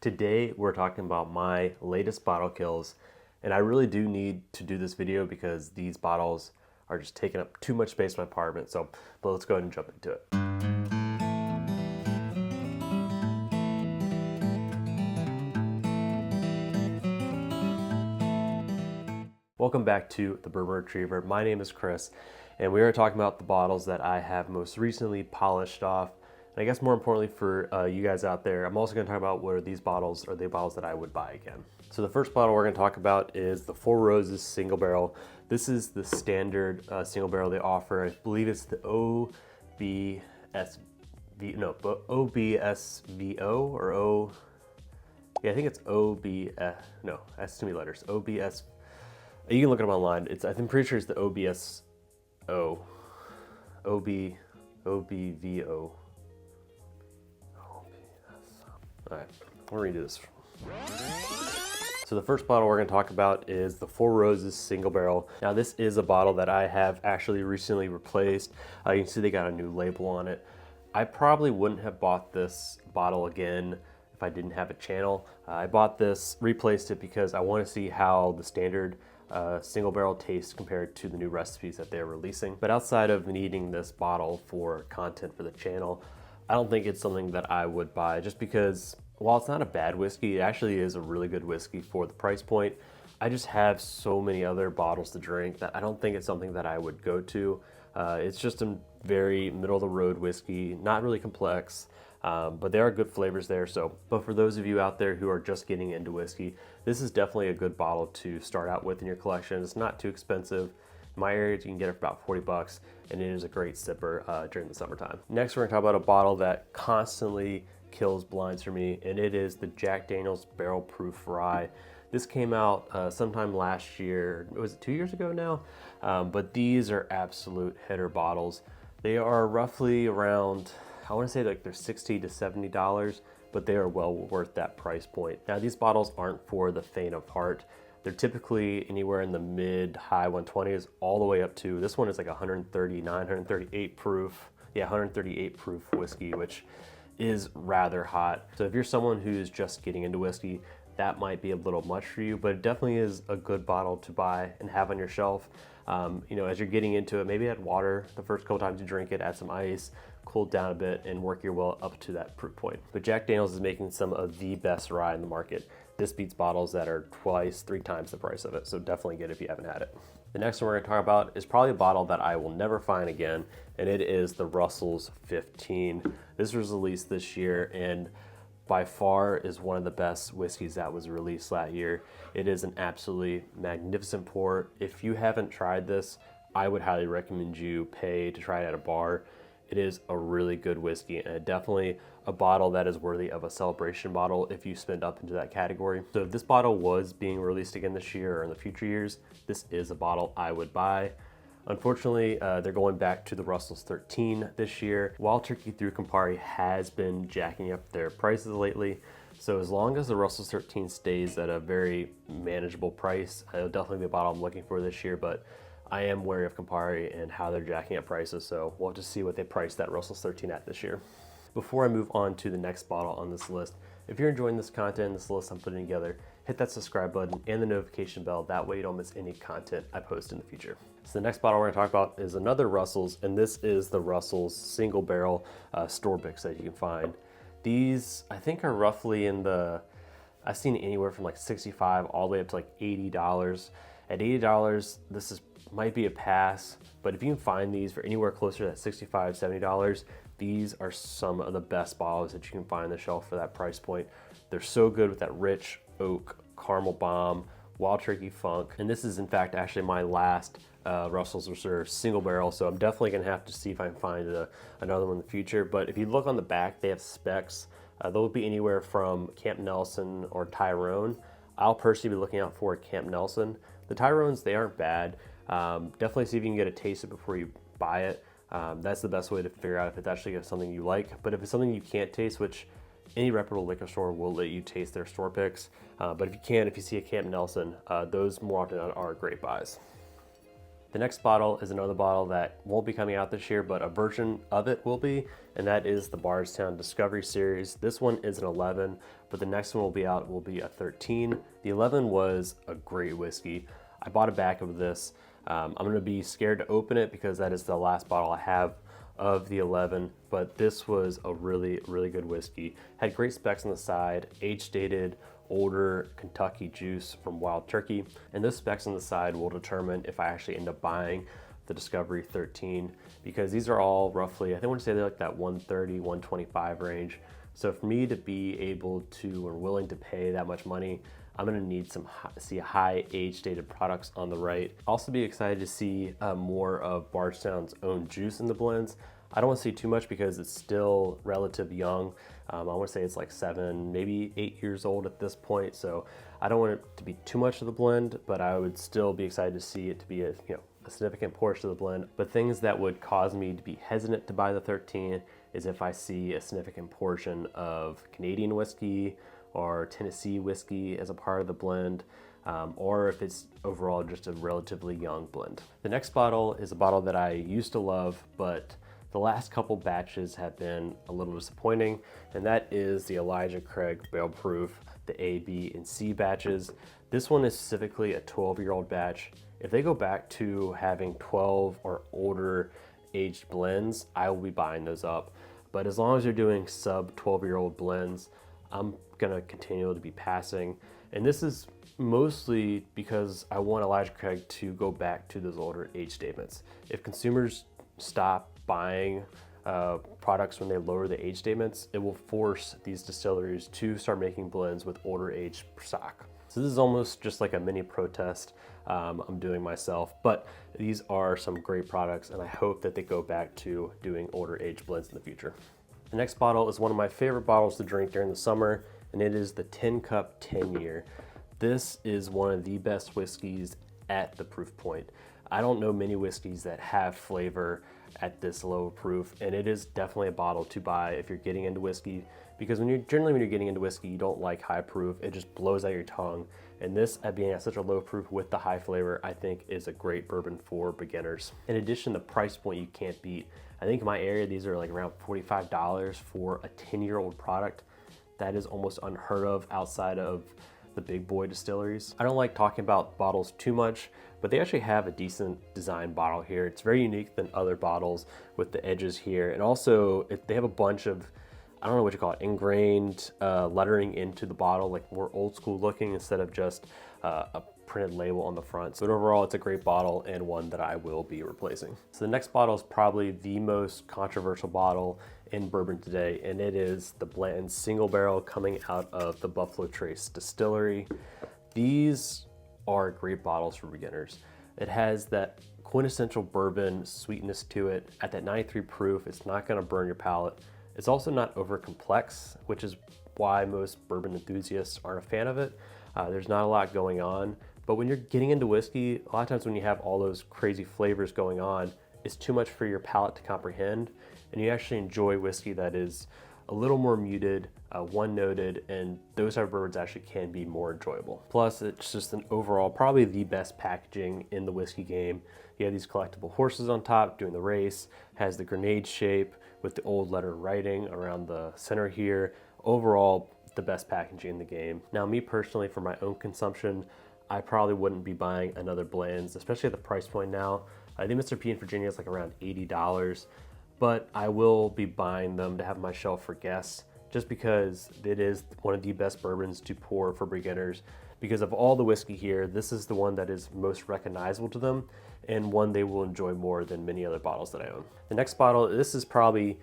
Today we're talking about my latest bottle kills, and I really do need to do this video because these bottles are just taking up too much space in my apartment. But let's go ahead and jump into it. Welcome back to the Bourbon Retriever. My name is Chris, and we are talking about the bottles that I have most recently polished off. And I guess more importantly for you guys out there, I'm also going to talk about whether these bottles are the bottles that I would buy again. So the first bottle we're going to talk about is the Four Roses Single Barrel. This is the standard single barrel they offer. I believe it's the OBSVO or O. Yeah, I think it's no, that's too many letters. OBS. You can look it up online. I'm pretty sure it's the OBSO. OBVO. All right, we're gonna do this. So the first bottle we're gonna talk about is the Four Roses Single Barrel. Now this is a bottle that I have actually recently replaced. You can see they got a new label on it. I probably wouldn't have bought this bottle again if I didn't have a channel. I bought this, replaced it because I wanna see how the standard single barrel tastes compared to the new recipes that they're releasing. But outside of needing this bottle for content for the channel, I don't think it's something that I would buy, just because while it's not a bad whiskey, it actually is a really good whiskey for the price point. I just have so many other bottles to drink that I don't think it's something that I would go to. It's just a very middle of the road whiskey, not really complex, but there are good flavors there. But for those of you out there who are just getting into whiskey, this is definitely a good bottle to start out with in your collection. It's not too expensive. In my area, you can get it for about 40 bucks, and it is a great sipper during the summertime. Next, we're gonna talk about a bottle that constantly kills blinds for me, and it is the Jack Daniel's Barrel Proof Rye. This came out sometime last year. Was it 2 years ago now? But these are absolute hitter bottles. They are roughly around, I wanna say like they're $60 to $70, but they are well worth that price point. Now these bottles aren't for the faint of heart. They're typically anywhere in the mid-high 120s all the way up to, this one is like 139, 138 proof. Yeah, 138 proof whiskey, which is rather hot. So if you're someone who's just getting into whiskey, that might be a little much for you, but it definitely is a good bottle to buy and have on your shelf. You know, as you're getting into it, maybe add water the first couple times you drink it, add some ice, cool it down a bit, and work your way up to that proof point. But Jack Daniel's is making some of the best rye in the market. This beats bottles that are twice, 3 times the price of it, so definitely get it if you haven't had it. The next one we're gonna talk about is probably a bottle that I will never find again, and it is the Russell's 15. This was released this year, and by far is one of the best whiskeys that was released last year. It is an absolutely magnificent pour. If you haven't tried this, I would highly recommend you pay to try it at a bar. It is a really good whiskey, and definitely a bottle that is worthy of a celebration bottle if you spend up into that category. So if this bottle was being released again this year or in the future years, this is a bottle I would buy. Unfortunately, they're going back to the Russell's 13 this year. Wild Turkey through Campari has been jacking up their prices lately. So as long as the Russell's 13 stays at a very manageable price, it'll definitely be a bottle I'm looking for this year, but I am wary of Campari and how they're jacking up prices, so we'll have to see what they price that Russell's 13 at this year. Before I move on to the next bottle on this list, if you're enjoying this content, this list I'm putting together, hit that subscribe button and the notification bell. That way you don't miss any content I post in the future. So the next bottle we're gonna talk about is another Russell's, and this is the Russell's Single Barrel store picks that you can find. These, I think, are roughly in the, I've seen anywhere from like $65 all the way up to like $80. At $80, this might be a pass, but if you can find these for anywhere closer to that $65, $70, these are some of the best bottles that you can find on the shelf for that price point. They're so good with that rich oak, caramel bomb, Wild Turkey funk. And this is in fact actually my last Russell's Reserve single barrel, so I'm definitely gonna have to see if I can find another one in the future. But if you look on the back, they have specs. They'll be anywhere from Camp Nelson or Tyrone. I'll personally be looking out for Camp Nelson. The Tyrones, they aren't bad. Definitely see if you can get a taste of it before you buy it. That's the best way to figure out if it's actually something you like. But if it's something you can't taste, which any reputable liquor store will let you taste their store picks. But if you see a Camp Nelson, those more often are great buys. The next bottle is another bottle that won't be coming out this year, but a version of it will be, and that is the Bardstown Discovery Series. This one is an 11, but the next one will be out will be a 13. The 11 was a great whiskey. I bought a back of this. I'm gonna be scared to open it because that is the last bottle I have of the 11, but this was a really, really good whiskey. Had great specs on the side, age-dated, older Kentucky juice from Wild Turkey, and those specs on the side will determine if I actually end up buying the Discovery 13, because these are all roughly, I want to say they're like that 130, 125 range. So for me to be able to or willing to pay that much money, I'm gonna need see high age-dated products on the right. Also be excited to see more of Bardstown's own juice in the blends. I don't want to see too much because it's still relatively young. I want to say it's like 7, maybe 8 years old at this point. So I don't want it to be too much of the blend, but I would still be excited to see it to be a significant portion of the blend. But things that would cause me to be hesitant to buy the 13 is if I see a significant portion of Canadian whiskey or Tennessee whiskey as a part of the blend, or if it's overall just a relatively young blend. The next bottle is a bottle that I used to love, but the last couple batches have been a little disappointing, and that is the Elijah Craig Barrel Proof, the A, B, and C batches. This one is specifically a 12-year-old batch. If they go back to having 12 or older aged blends, I will be buying those up. But as long as you're doing sub 12-year-old blends, I'm gonna continue to be passing. And this is mostly because I want Elijah Craig to go back to those older age statements. If consumers stop buying products when they lower the age statements, it will force these distilleries to start making blends with older age stock. So this is almost just like a mini protest I'm doing myself, but these are some great products, and I hope that they go back to doing older age blends in the future. The next bottle is one of my favorite bottles to drink during the summer, and it is the Tincup 10-year. This is one of the best whiskeys at the proof point. I don't know many whiskeys that have flavor at this low proof, and it is definitely a bottle to buy if you're getting into whiskey, because when you're getting into whiskey, you don't like high proof. It just blows out your tongue. And this, at being at such a low proof with the high flavor, I think is a great bourbon for beginners. In addition, the price point you can't beat. I think in my area, these are like around $45 for a 10-year-old product. That is almost unheard of outside of the big boy distilleries. I don't like talking about bottles too much, but they actually have a decent design bottle here. It's very unique than other bottles with the edges here. And also, they have a bunch of, I don't know what you call it, ingrained lettering into the bottle, like more old school looking instead of just a printed label on the front. So overall, it's a great bottle and one that I will be replacing. So the next bottle is probably the most controversial bottle in bourbon today, and it is the Blanton single barrel coming out of the Buffalo Trace Distillery. These are great bottles for beginners. It has that quintessential bourbon sweetness to it. At that 93 proof, it's not gonna burn your palate. It's also not over complex, which is why most bourbon enthusiasts aren't a fan of it. There's not a lot going on, but when you're getting into whiskey, a lot of times when you have all those crazy flavors going on, it's too much for your palate to comprehend, and you actually enjoy whiskey that is a little more muted, one-noted, and those type of bourbons actually can be more enjoyable. Plus, it's just an overall, probably the best packaging in the whiskey game. You have these collectible horses on top doing the race, has the grenade shape with the old letter writing around the center here. Overall, the best packaging in the game. Now, me personally, for my own consumption, I probably wouldn't be buying another blends, especially at the price point now. I think Mr. P in Virginia is like around $80, but I will be buying them to have on my shelf for guests, just because it is one of the best bourbons to pour for beginners. Because of all the whiskey here, this is the one that is most recognizable to them and one they will enjoy more than many other bottles that I own. The next bottle, this is probably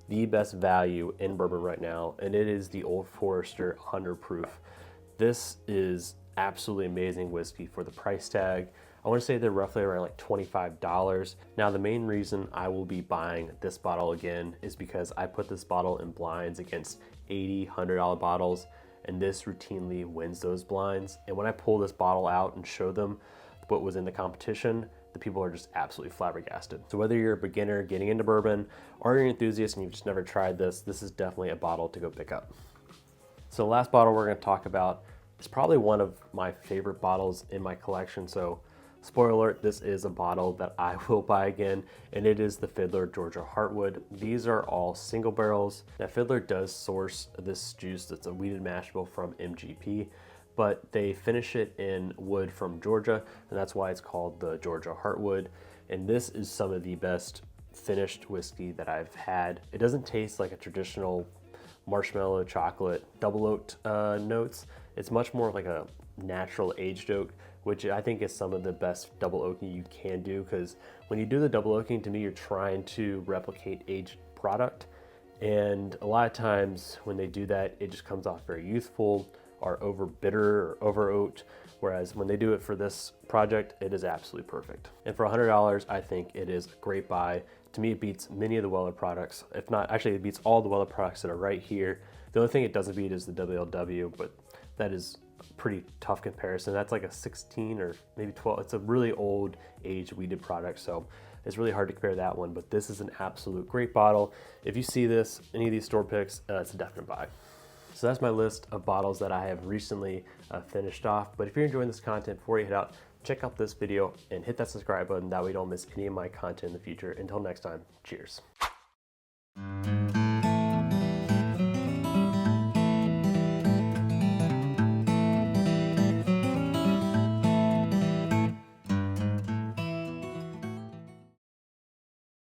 the best value in bourbon right now, and it is the Old Forester 100 proof. This is absolutely amazing whiskey for the price tag. I want to say they're roughly around like $25. Now, the main reason I will be buying this bottle again is because I put this bottle in blinds against $80, $100 bottles, and this routinely wins those blinds. And when I pull this bottle out and show them what was in the competition, the people are just absolutely flabbergasted. So whether you're a beginner getting into bourbon or you're an enthusiast and you've just never tried this, this is definitely a bottle to go pick up. So the last bottle we're going to talk about is probably one of my favorite bottles in my collection. So Spoiler alert, this is a bottle that I will buy again, and it is the Fiddler Georgia Heartwood. These are all single barrels. Now Fiddler does source this juice that's a wheated mash bill from MGP, but they finish it in wood from Georgia, and that's why it's called the Georgia Heartwood. And this is some of the best finished whiskey that I've had. It doesn't taste like a traditional marshmallow, chocolate, double oaked notes. It's much more like a natural aged oak, which I think is some of the best double oaking you can do, because when you do the double oaking, to me, you're trying to replicate aged product. And a lot of times when they do that, it just comes off very youthful or over bitter or over oaked. Whereas when they do it for this project, it is absolutely perfect. And for $100, I think it is a great buy. To me, it beats many of the Weller products. If not, actually it beats all the Weller products that are right here. The only thing it doesn't beat is the WLW, but that is a pretty tough comparison. That's like a 16 or maybe 12. It's a really old aged wheated product, so it's really hard to compare that one, but this is an absolute great bottle. If you see this, any of these store picks, it's a definite buy. So that's my list of bottles that I have recently finished off. But if you're enjoying this content, before you head out, check out this video and hit that subscribe button. That way you don't miss any of my content in the future. Until next time, cheers.